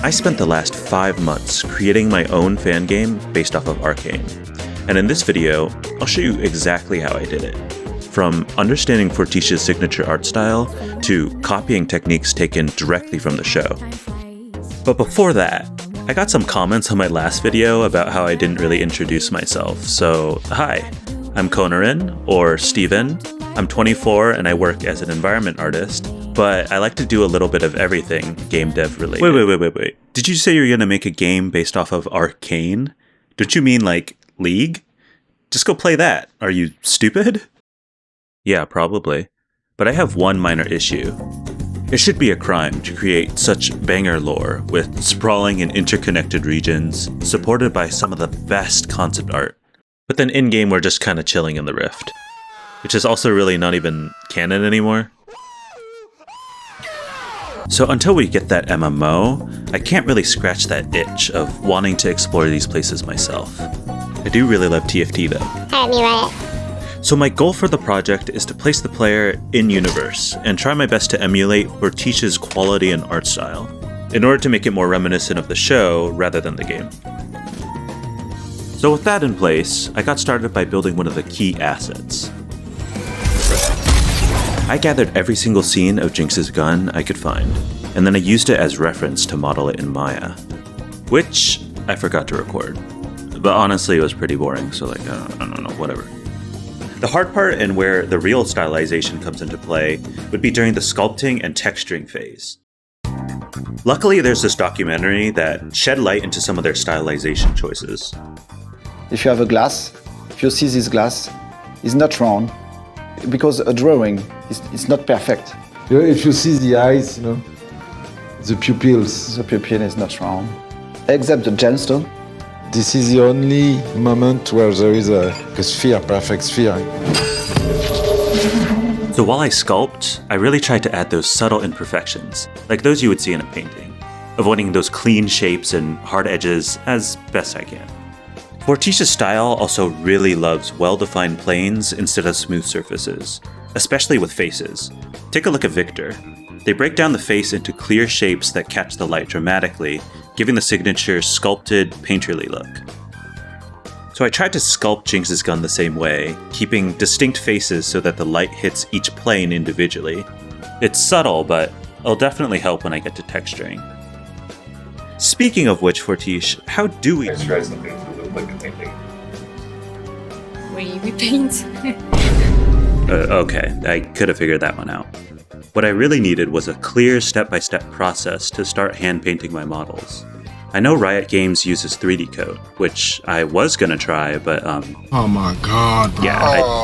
I spent the last 5 months creating my own fan game based off of Arcane. And in this video, I'll show you exactly how I did it. From understanding Fortiche's signature art style to copying techniques taken directly from the show. But before that, I got some comments on my last video about how I didn't really introduce myself. So, hi, I'm Konariin, or Steven. I'm 24 and I work as an environment artist, but I like to do a little bit of everything game dev related. Wait. Did you say you're gonna make a game based off of Arcane? Don't you mean like League? Just go play that. Are you stupid? Yeah, probably. But I have one minor issue. It should be a crime to create such banger lore with sprawling and interconnected regions, supported by some of the best concept art. But then in-game we're just kinda chilling in the Rift, which is also really not even canon anymore. So until we get that MMO, I can't really scratch that itch of wanting to explore these places myself. I do really love TFT though. Alright, me Riot. So my goal for the project is to place the player in-universe and try my best to emulate Fortiche's quality and art style, in order to make it more reminiscent of the show rather than the game. So with that in place, I got started by building one of the key assets. I gathered every single scene of Jinx's gun I could find, and then I used it as reference to model it in Maya, which I forgot to record. But honestly, it was pretty boring, so I don't know, whatever. The hard part and where the real stylization comes into play would be during the sculpting and texturing phase. Luckily, there's this documentary that shed light into some of their stylization choices. If you have a glass, if you see this glass, it's not round, because a drawing is not perfect. If you see the eyes, the pupils. The pupil is not round, except the gemstone. This is the only moment where there is a sphere, perfect sphere. So while I sculpt, I really tried to add those subtle imperfections, like those you would see in a painting, avoiding those clean shapes and hard edges as best I can. Fortiche's style also really loves well-defined planes instead of smooth surfaces, especially with faces. Take a look at Victor. They break down the face into clear shapes that catch the light dramatically, giving the signature sculpted, painterly look. So I tried to sculpt Jinx's gun the same way, keeping distinct faces so that the light hits each plane individually. It's subtle, but it'll definitely help when I get to texturing. Speaking of which, Fortiche, how do we try something to look like a painting? We paint. Okay, I could have figured that one out. What I really needed was a clear step-by-step process to start hand-painting my models. I know Riot Games uses 3D code, which I was gonna try, but Oh my god, bro. yeah,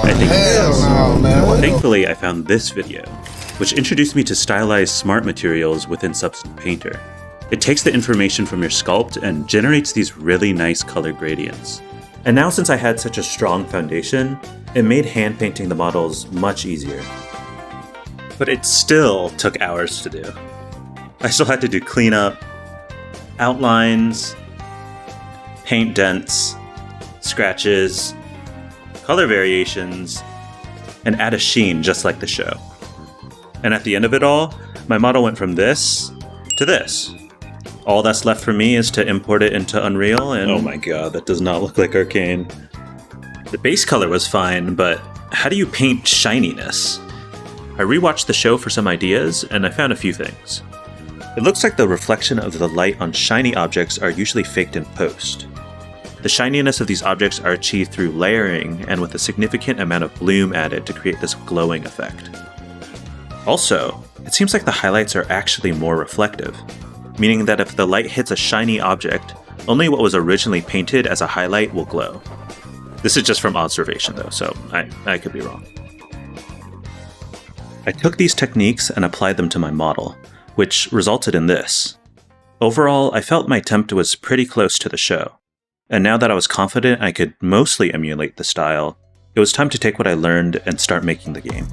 I think No, man. Thankfully, I found this video, which introduced me to Stylize smart materials within Substance Painter. It takes the information from your sculpt and generates these really nice color gradients. And now since I had such a strong foundation, it made hand-painting the models much easier. But it still took hours to do. I still had to do cleanup, outlines, paint dents, scratches, color variations, and add a sheen just like the show. And at the end of it all, my model went from this to this. All that's left for me is to import it into Unreal and— oh my god, that does not look like Arcane. The base color was fine, but how do you paint shininess? I rewatched the show for some ideas, and I found a few things. It looks like the reflection of the light on shiny objects are usually faked in post. The shininess of these objects are achieved through layering and with a significant amount of bloom added to create this glowing effect. Also, it seems like the highlights are actually more reflective, meaning that if the light hits a shiny object, only what was originally painted as a highlight will glow. This is just from observation though, so I could be wrong. I took these techniques and applied them to my model, which resulted in this. Overall, I felt my attempt was pretty close to the show, and now that I was confident I could mostly emulate the style, it was time to take what I learned and start making the game.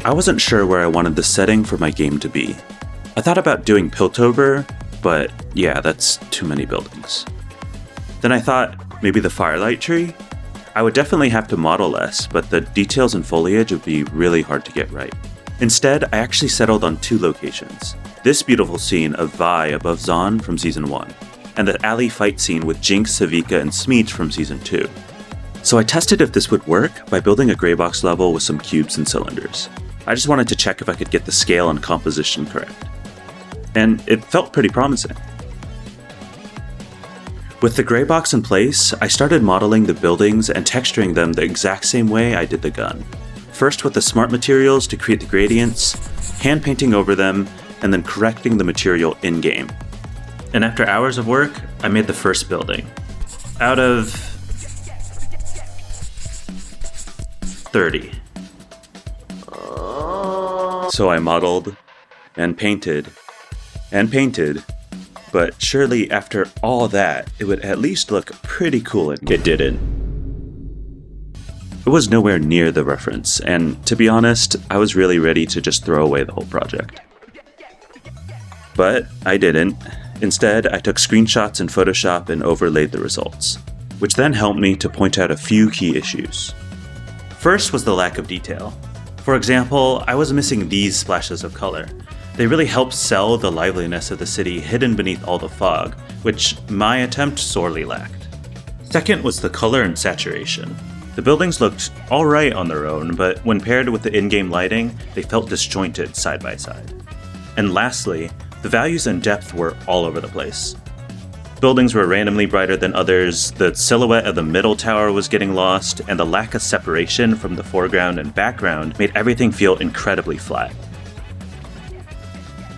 I wasn't sure where I wanted the setting for my game to be. I thought about doing Piltover, but yeah, that's too many buildings. Then I thought, maybe the Firelight Tree? I would definitely have to model less, but the details and foliage would be really hard to get right. Instead, I actually settled on 2 locations. This beautiful scene of Vi above Zaun from Season 1, and the alley fight scene with Jinx, Savika, and Smeech from Season 2. So I tested if this would work by building a gray box level with some cubes and cylinders. I just wanted to check if I could get the scale and composition correct. And it felt pretty promising. With the gray box in place, I started modeling the buildings and texturing them the exact same way I did the gun. First with the smart materials to create the gradients, hand painting over them, and then correcting the material in-game. And after hours of work, I made the first building. Out of 30. So I modeled, and painted, but surely after all that, it would at least look pretty cool, and it didn't. It was nowhere near the reference, and to be honest, I was really ready to just throw away the whole project. But I didn't. Instead, I took screenshots in Photoshop and overlaid the results, which then helped me to point out a few key issues. First was the lack of detail. For example, I was missing these splashes of color. They really helped sell the liveliness of the city hidden beneath all the fog, which my attempt sorely lacked. Second was the color and saturation. The buildings looked alright on their own, but when paired with the in-game lighting, they felt disjointed side by side. And lastly, the values and depth were all over the place. Buildings were randomly brighter than others, the silhouette of the middle tower was getting lost, and the lack of separation from the foreground and background made everything feel incredibly flat.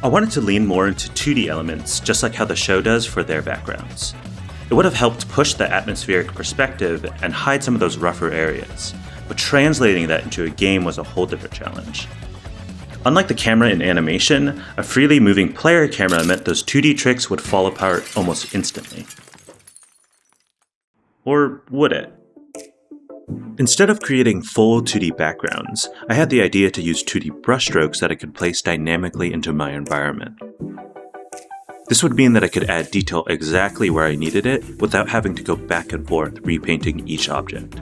I wanted to lean more into 2D elements, just like how the show does for their backgrounds. It would have helped push the atmospheric perspective and hide some of those rougher areas, but translating that into a game was a whole different challenge. Unlike the camera in animation, a freely moving player camera meant those 2D tricks would fall apart almost instantly. Or would it? Instead of creating full 2D backgrounds, I had the idea to use 2D brushstrokes that I could place dynamically into my environment. This would mean that I could add detail exactly where I needed it without having to go back and forth repainting each object.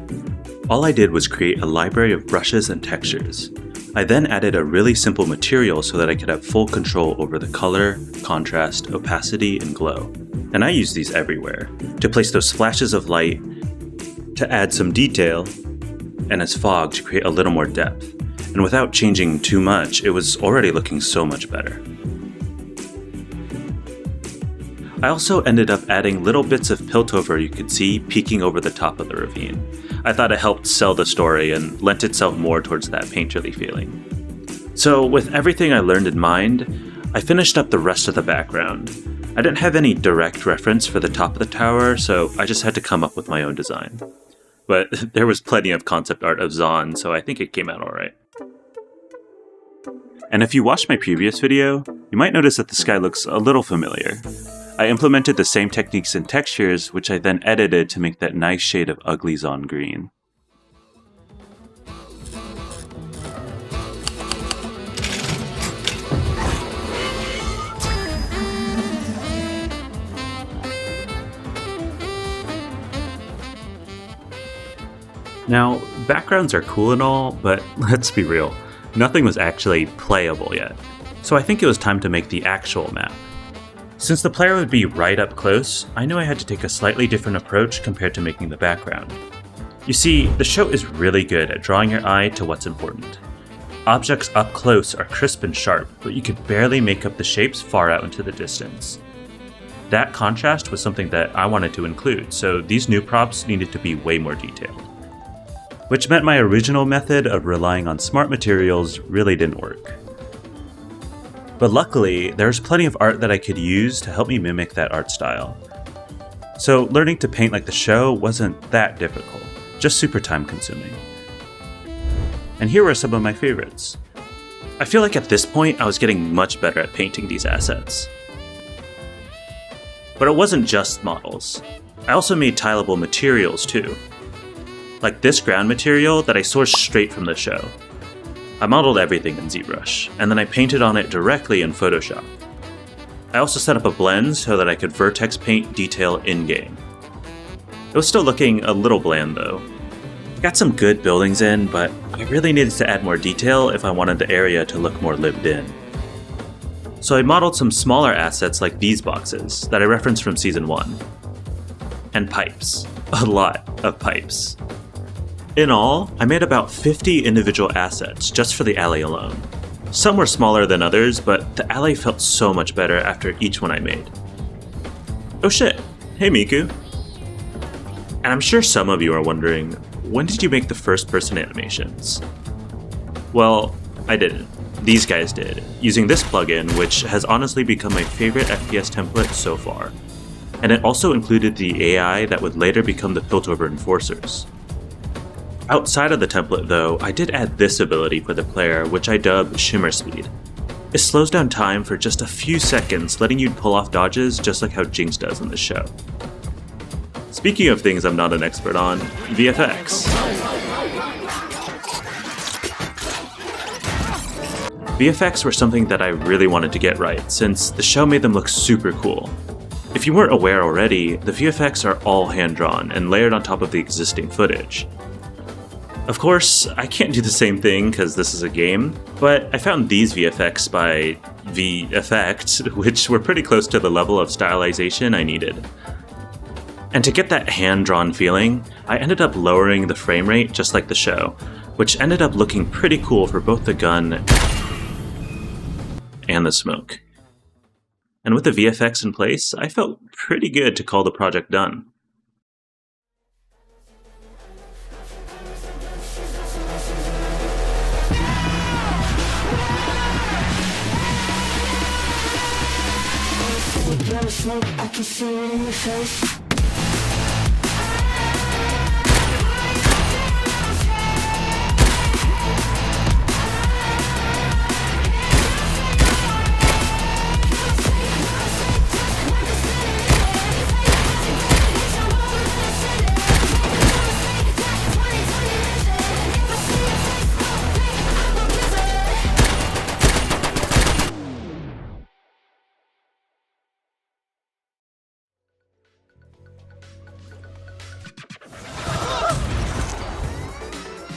All I did was create a library of brushes and textures. I then added a really simple material so that I could have full control over the color, contrast, opacity, and glow. And I use these everywhere, to place those flashes of light, to add some detail, and as fog to create a little more depth. And without changing too much, it was already looking so much better. I also ended up adding little bits of Piltover you could see peeking over the top of the ravine. I thought it helped sell the story and lent itself more towards that painterly feeling. So with everything I learned in mind, I finished up the rest of the background. I didn't have any direct reference for the top of the tower, so I just had to come up with my own design. But there was plenty of concept art of Zaun, so I think it came out alright. And if you watched my previous video, you might notice that the sky looks a little familiar. I implemented the same techniques and textures, which I then edited to make that nice shade of ugly Zaun green. Now, backgrounds are cool and all, but let's be real, nothing was actually playable yet. So I think it was time to make the actual map. Since the player would be right up close, I knew I had to take a slightly different approach compared to making the background. You see, the show is really good at drawing your eye to what's important. Objects up close are crisp and sharp, but you could barely make up the shapes far out into the distance. That contrast was something that I wanted to include, so these new props needed to be way more detailed. Which meant my original method of relying on smart materials really didn't work. But luckily, there's plenty of art that I could use to help me mimic that art style. So learning to paint like the show wasn't that difficult, just super time consuming. And here are some of my favorites. I feel like at this point I was getting much better at painting these assets. But it wasn't just models. I also made tileable materials too. Like this ground material that I sourced straight from the show. I modeled everything in ZBrush, and then I painted on it directly in Photoshop. I also set up a blend so that I could vertex paint detail in-game. It was still looking a little bland though. Got some good buildings in, but I really needed to add more detail if I wanted the area to look more lived in. So I modeled some smaller assets like these boxes that I referenced from Season 1. And pipes. A lot of pipes. In all, I made about 50 individual assets just for the alley alone. Some were smaller than others, but the alley felt so much better after each one I made. Oh shit, hey Miku. And I'm sure some of you are wondering, when did you make the first person animations? Well, I didn't. These guys did, using this plugin, which has honestly become my favorite FPS template so far. And it also included the AI that would later become the Piltover Enforcers. Outside of the template though, I did add this ability for the player, which I dubbed Shimmer Speed. It slows down time for just a few seconds, letting you pull off dodges just like how Jinx does in the show. Speaking of things I'm not an expert on, VFX. VFX were something that I really wanted to get right, since the show made them look super cool. If you weren't aware already, the VFX are all hand-drawn and layered on top of the existing footage. Of course, I can't do the same thing because this is a game, but I found these VFX by VFX, which were pretty close to the level of stylization I needed. And to get that hand-drawn feeling, I ended up lowering the frame rate just like the show, which ended up looking pretty cool for both the gun and the smoke. And with the VFX in place, I felt pretty good to call the project done. I can see it in your face.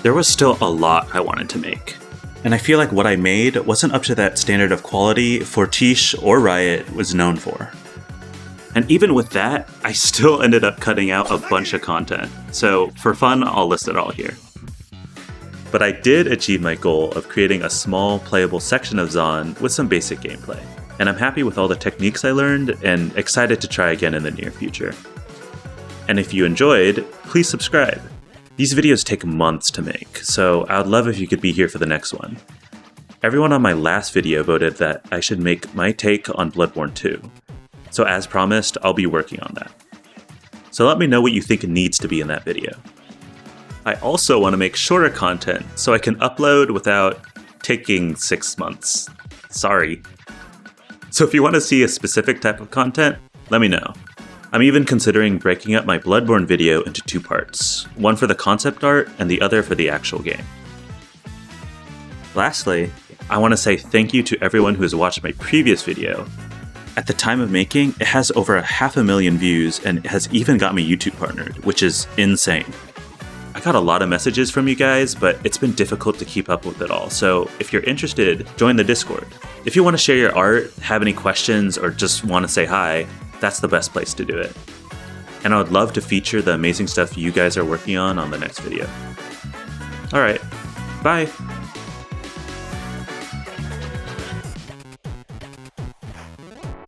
There was still a lot I wanted to make, and I feel like what I made wasn't up to that standard of quality Fortiche or Riot was known for. And even with that, I still ended up cutting out a bunch of content, so for fun, I'll list it all here. But I did achieve my goal of creating a small playable section of Zaun with some basic gameplay, and I'm happy with all the techniques I learned and excited to try again in the near future. And if you enjoyed, please subscribe. These videos take months to make, so I would love if you could be here for the next one. Everyone on my last video voted that I should make my take on Bloodborne 2, so as promised, I'll be working on that. So let me know what you think needs to be in that video. I also want to make shorter content so I can upload without taking 6 months. Sorry. So if you want to see a specific type of content, let me know. I'm even considering breaking up my Bloodborne video into 2 parts, one for the concept art and the other for the actual game. Lastly, I want to say thank you to everyone who has watched my previous video. At the time of making, it has over 500,000 views and it has even got me YouTube partnered, which is insane. I got a lot of messages from you guys, but it's been difficult to keep up with it all, so if you're interested, join the Discord. If you want to share your art, have any questions, or just want to say hi, that's the best place to do it. And I would love to feature the amazing stuff you guys are working on the next video. Alright, bye!